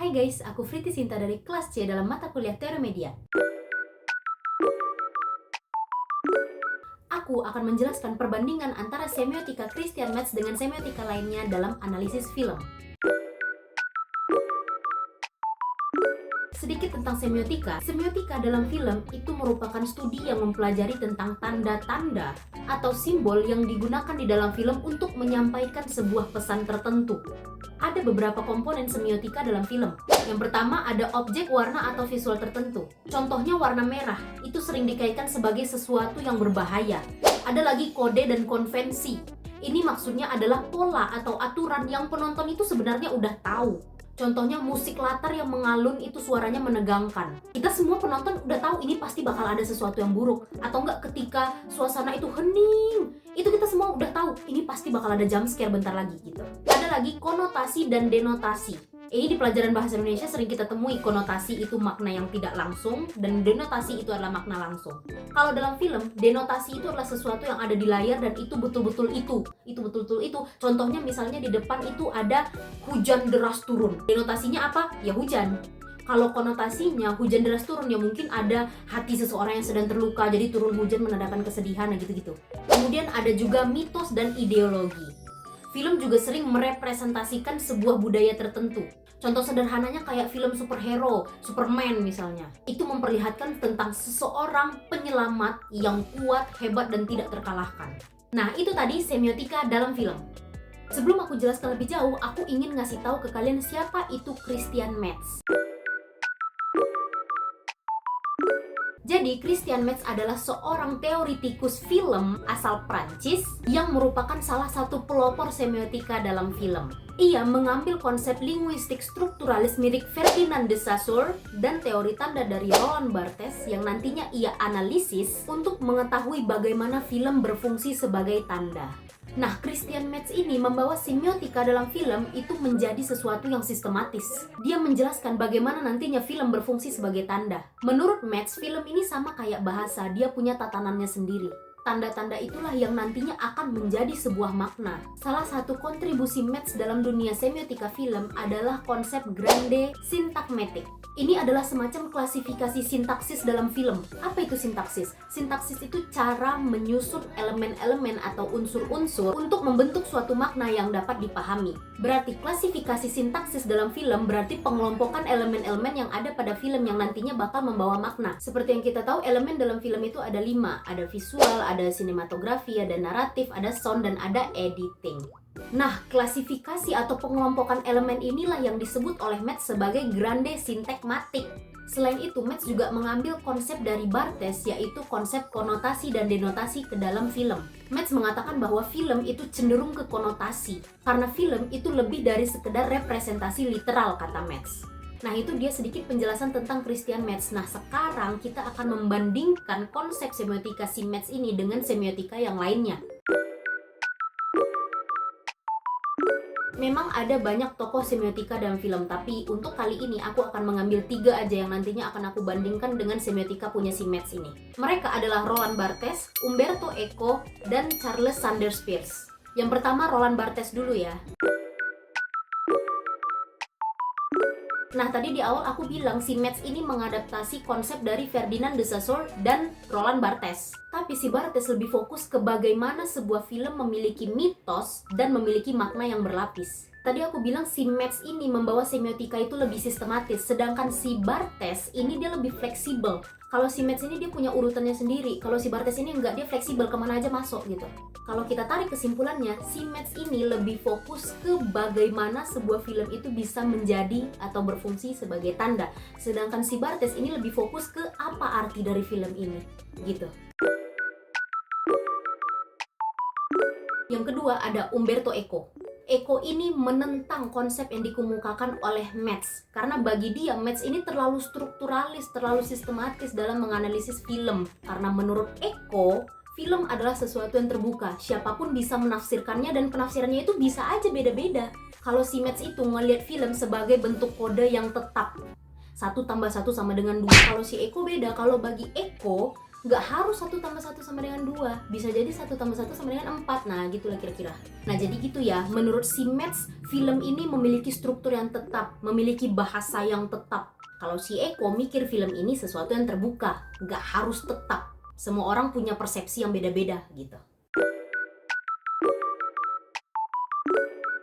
Hai guys, aku Priti Sinta dari kelas C dalam mata kuliah Teori Media. Aku akan menjelaskan perbandingan antara semiotika Christian Metz dengan semiotika lainnya dalam analisis film. Sedikit tentang semiotika. Semiotika dalam film itu merupakan studi yang mempelajari tentang tanda-tanda atau simbol yang digunakan di dalam film untuk menyampaikan sebuah pesan tertentu. Ada beberapa komponen semiotika dalam film. Yang pertama ada objek, warna, atau visual tertentu. Contohnya warna merah, itu sering dikaitkan sebagai sesuatu yang berbahaya. Ada lagi kode dan konvensi. Ini maksudnya adalah pola atau aturan yang penonton itu sebenarnya udah tahu. Contohnya musik latar yang mengalun itu suaranya menegangkan. Kita semua penonton udah tahu ini pasti bakal ada sesuatu yang buruk. Atau enggak ketika suasana itu hening, itu kita semua udah tahu ini pasti bakal ada jump scare bentar lagi gitu. Ada lagi konotasi dan denotasi. Ini di pelajaran bahasa Indonesia sering kita temui konotasi itu makna yang tidak langsung dan denotasi itu adalah makna langsung. Kalau dalam film, denotasi itu adalah sesuatu yang ada di layar dan itu betul-betul itu. Itu betul-betul itu. Contohnya misalnya di depan itu ada hujan deras turun. Denotasinya apa? Ya hujan. Kalau konotasinya hujan deras turun ya mungkin ada hati seseorang yang sedang terluka jadi turun hujan menandakan kesedihan gitu-gitu. Kemudian ada juga mitos dan ideologi. Film juga sering merepresentasikan sebuah budaya tertentu. Contoh sederhananya kayak film superhero, Superman misalnya. Itu memperlihatkan tentang seseorang penyelamat yang kuat, hebat, dan tidak terkalahkan. Nah, itu tadi semiotika dalam film. Sebelum aku jelaskan lebih jauh, aku ingin ngasih tahu ke kalian siapa itu Christian Metz. Jadi, Christian Metz adalah seorang teoritikus film asal Prancis yang merupakan salah satu pelopor semiotika dalam film. Ia mengambil konsep linguistik strukturalis mirip Ferdinand de Saussure dan teori tanda dari Roland Barthes yang nantinya ia analisis untuk mengetahui bagaimana film berfungsi sebagai tanda. Nah, Christian Metz ini membawa semiotika dalam film itu menjadi sesuatu yang sistematis. Dia menjelaskan bagaimana nantinya film berfungsi sebagai tanda. Menurut Metz, film ini sama kayak bahasa, dia punya tatanannya sendiri. Tanda-tanda itulah yang nantinya akan menjadi sebuah makna. Salah satu kontribusi Metz dalam dunia semiotika film adalah konsep grande sintakmetik. Ini adalah semacam klasifikasi sintaksis dalam film. Apa itu sintaksis? Sintaksis itu cara menyusun elemen-elemen atau unsur-unsur untuk membentuk suatu makna yang dapat dipahami. Berarti klasifikasi sintaksis dalam film berarti pengelompokan elemen-elemen yang ada pada film yang nantinya bakal membawa makna. Seperti yang kita tahu, elemen dalam film itu ada 5. Ada visual, ada sinematografi, ada naratif, ada sound, dan ada editing. Nah, klasifikasi atau pengelompokan elemen inilah yang disebut oleh Metz sebagai grande sintakmatik. Selain itu, Metz juga mengambil konsep dari Barthes, yaitu konsep konotasi dan denotasi ke dalam film. Metz mengatakan bahwa film itu cenderung ke konotasi, karena film itu lebih dari sekedar representasi literal, kata Metz. Nah, itu dia sedikit penjelasan tentang Christian Metz. Nah, sekarang kita akan membandingkan konsep semiotika si Metz ini dengan semiotika yang lainnya. Memang ada banyak tokoh semiotika dalam film, tapi untuk kali ini aku akan mengambil 3 aja yang nantinya akan aku bandingkan dengan semiotika punya si Metz ini. Mereka adalah Roland Barthes, Umberto Eco, dan Charles Sanders Peirce. Yang pertama Roland Barthes dulu ya. Nah, tadi di awal aku bilang si Metz ini mengadaptasi konsep dari Ferdinand de Saussure dan Roland Barthes. Tapi si Barthes lebih fokus ke bagaimana sebuah film memiliki mitos dan memiliki makna yang berlapis. Tadi aku bilang si Metz ini membawa semiotika itu lebih sistematis, sedangkan si Barthes ini dia lebih fleksibel. Kalau si Metz ini dia punya urutannya sendiri, kalau si Barthes ini enggak, dia fleksibel kemana aja masuk gitu. Kalau kita tarik kesimpulannya, si Metz ini lebih fokus ke bagaimana sebuah film itu bisa menjadi atau berfungsi sebagai tanda. Sedangkan si Barthes ini lebih fokus ke apa arti dari film ini, gitu. Yang kedua ada Umberto Eco. Eco ini menentang konsep yang dikemukakan oleh Metz. Karena bagi dia, Metz ini terlalu strukturalis, terlalu sistematis dalam menganalisis film. Karena menurut Eco, film adalah sesuatu yang terbuka. Siapapun bisa menafsirkannya dan penafsirannya itu bisa aja beda-beda. Kalau si Metz itu ngelihat film sebagai bentuk kode yang tetap. 1 tambah 1 sama dengan 2. Kalau si Eco beda. Kalau bagi Eco, Nggak harus 1+1 sama dengan 2, bisa jadi 1+1 sama dengan 4. Nah gitulah kira-kira. Nah jadi gitu ya, menurut si Mads, film ini memiliki struktur yang tetap, memiliki bahasa yang tetap. Kalau si Eko mikir film ini sesuatu yang terbuka, nggak harus tetap. Semua orang punya persepsi yang beda-beda gitu.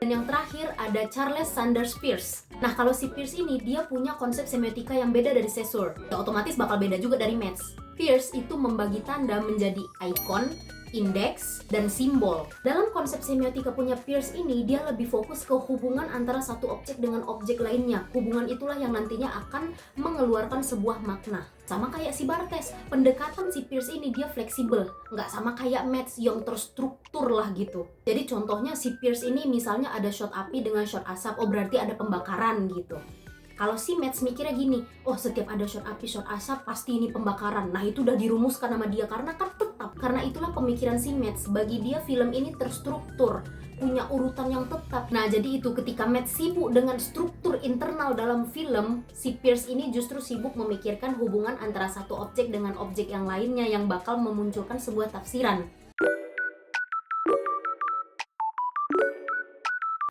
Dan yang terakhir ada Charles Sanders Peirce. Nah kalau si Peirce ini dia punya konsep semiotika yang beda dari Saussure, ya otomatis bakal beda juga dari Mads. Peirce itu membagi tanda menjadi ikon, indeks, dan simbol. Dalam konsep semiotika punya Peirce ini, dia lebih fokus ke hubungan antara satu objek dengan objek lainnya. Hubungan itulah yang nantinya akan mengeluarkan sebuah makna. Sama kayak si Barthes, pendekatan si Peirce ini dia fleksibel, nggak sama kayak Mads yang terstruktur lah gitu. Jadi contohnya si Peirce ini misalnya ada shot api dengan shot asap, oh berarti ada pembakaran gitu. Kalau si Mads mikirnya gini, oh setiap ada shot api, shot asap, pasti ini pembakaran. Nah itu udah dirumuskan sama dia, karena kan tetap. Karena itulah pemikiran si Mads, bagi dia film ini terstruktur, punya urutan yang tetap. Nah jadi itu ketika Mads sibuk dengan struktur internal dalam film, si Peirce ini justru sibuk memikirkan hubungan antara satu objek dengan objek yang lainnya yang bakal memunculkan sebuah tafsiran.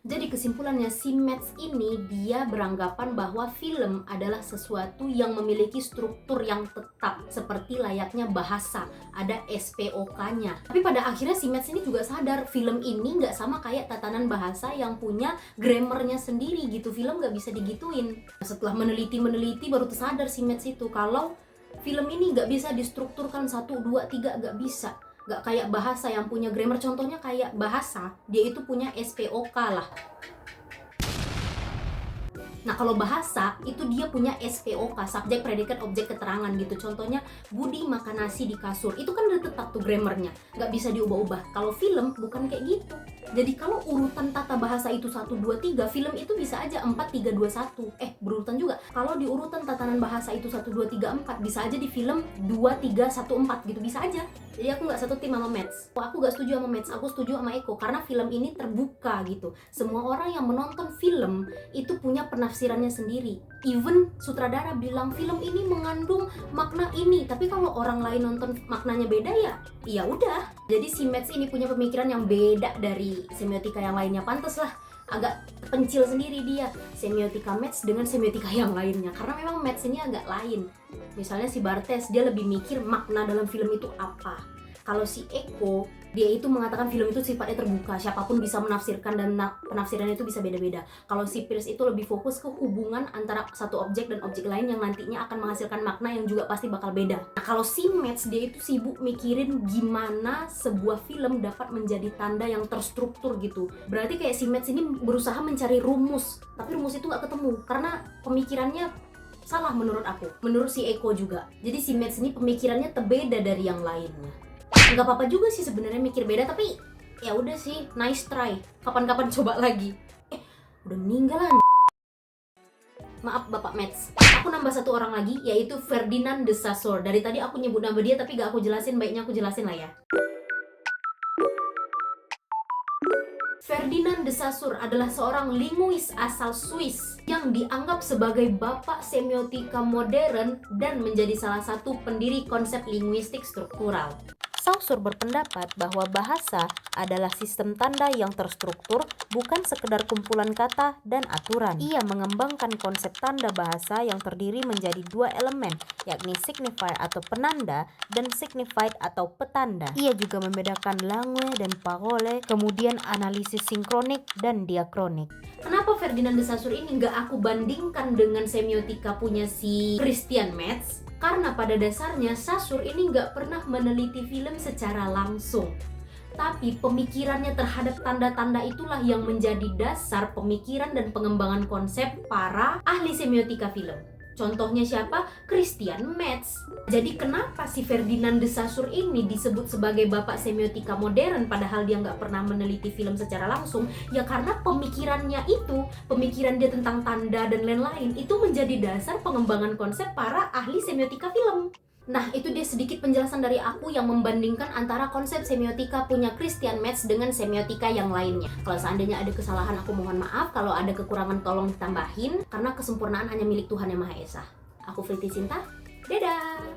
Jadi kesimpulannya si Mads ini dia beranggapan bahwa film adalah sesuatu yang memiliki struktur yang tetap seperti layaknya bahasa, ada SPOK-nya. Tapi pada akhirnya si Mads ini juga sadar film ini nggak sama kayak tatanan bahasa yang punya grammarnya sendiri gitu. Film nggak bisa digituin. Setelah meneliti baru tersadar si Mads itu kalau film ini nggak bisa distrukturkan 1, 2, 3, nggak bisa. Gak kayak bahasa yang punya grammar, contohnya kayak bahasa, dia itu punya SPOK lah. Nah kalau bahasa itu dia punya SPOK, subjek, predikat, objek, keterangan gitu. Contohnya Budi makan nasi di kasur, itu kan udah tetap tuh grammarnya, gak bisa diubah-ubah. Kalau film bukan kayak gitu. Jadi kalau urutan tata bahasa itu 1, 2, 3, film itu bisa aja 4, 3, 2, 1. Berurutan juga. Kalau di urutan tatanan bahasa itu 1, 2, 3, 4, bisa aja di film 2, 3, 1, 4 gitu, bisa aja. Jadi aku gak satu tim sama Mads. Aku gak setuju sama Mads, aku setuju sama Eko. Karena film ini terbuka gitu. Semua orang yang menonton film itu punya penafsirannya sendiri. Even sutradara bilang film ini mengandung makna ini, tapi kalau orang lain nonton maknanya beda ya udah. Jadi si Mads ini punya pemikiran yang beda dari semiotika yang lainnya. Pantes lah agak pencil sendiri dia semiotika Mads dengan semiotika yang lainnya, karena memang Mads ini agak lain. Misalnya si Barthes dia lebih mikir makna dalam film itu apa. Kalau si Eko dia itu mengatakan film itu sifatnya terbuka, siapapun bisa menafsirkan dan penafsirannya itu bisa beda-beda. Kalau si Peirce itu lebih fokus ke hubungan antara satu objek dan objek lain yang nantinya akan menghasilkan makna yang juga pasti bakal beda. Nah kalau si Mads dia itu sibuk mikirin gimana sebuah film dapat menjadi tanda yang terstruktur gitu. Berarti kayak si Mads ini berusaha mencari rumus, tapi rumus itu nggak ketemu karena pemikirannya salah menurut aku, menurut si Eko juga. Jadi si Mads ini pemikirannya terbeda dari yang lainnya. Nggak apa-apa juga sih sebenarnya mikir beda, tapi ya udah sih, nice try. Kapan-kapan coba lagi. Udah meninggal lah. Maaf Bapak Mads. Aku nambah satu orang lagi, yaitu Ferdinand de Saussure. Dari tadi aku nyebut nama dia tapi gak aku jelasin, baiknya aku jelasin lah ya. Ferdinand de Saussure adalah seorang linguis asal Swiss yang dianggap sebagai bapak semiotika modern dan menjadi salah satu pendiri konsep linguistik struktural. Saussure berpendapat bahwa bahasa adalah sistem tanda yang terstruktur, bukan sekedar kumpulan kata dan aturan. Ia mengembangkan konsep tanda bahasa yang terdiri menjadi dua elemen, yakni signifier atau penanda dan signified atau petanda. Ia juga membedakan langue dan parole, kemudian analisis sinkronik dan diakronik. Kenapa Ferdinand de Saussure ini nggak aku bandingkan dengan semiotika punya si Christian Metz? Karena pada dasarnya Saussure ini nggak pernah meneliti film secara langsung. Tapi pemikirannya terhadap tanda-tanda itulah yang menjadi dasar pemikiran dan pengembangan konsep para ahli semiotika film. Contohnya siapa? Christian Metz. Jadi kenapa si Ferdinand de Saussure ini disebut sebagai bapak semiotika modern padahal dia nggak pernah meneliti film secara langsung? Ya karena pemikirannya itu, pemikiran dia tentang tanda dan lain-lain itu menjadi dasar pengembangan konsep para ahli semiotika film. Nah, itu dia sedikit penjelasan dari aku yang membandingkan antara konsep semiotika punya Christian Metz dengan semiotika yang lainnya. Kalau seandainya ada kesalahan, aku mohon maaf. Kalau ada kekurangan, tolong ditambahin. Karena kesempurnaan hanya milik Tuhan Yang Maha Esa. Aku Priti Sinta. Dadah!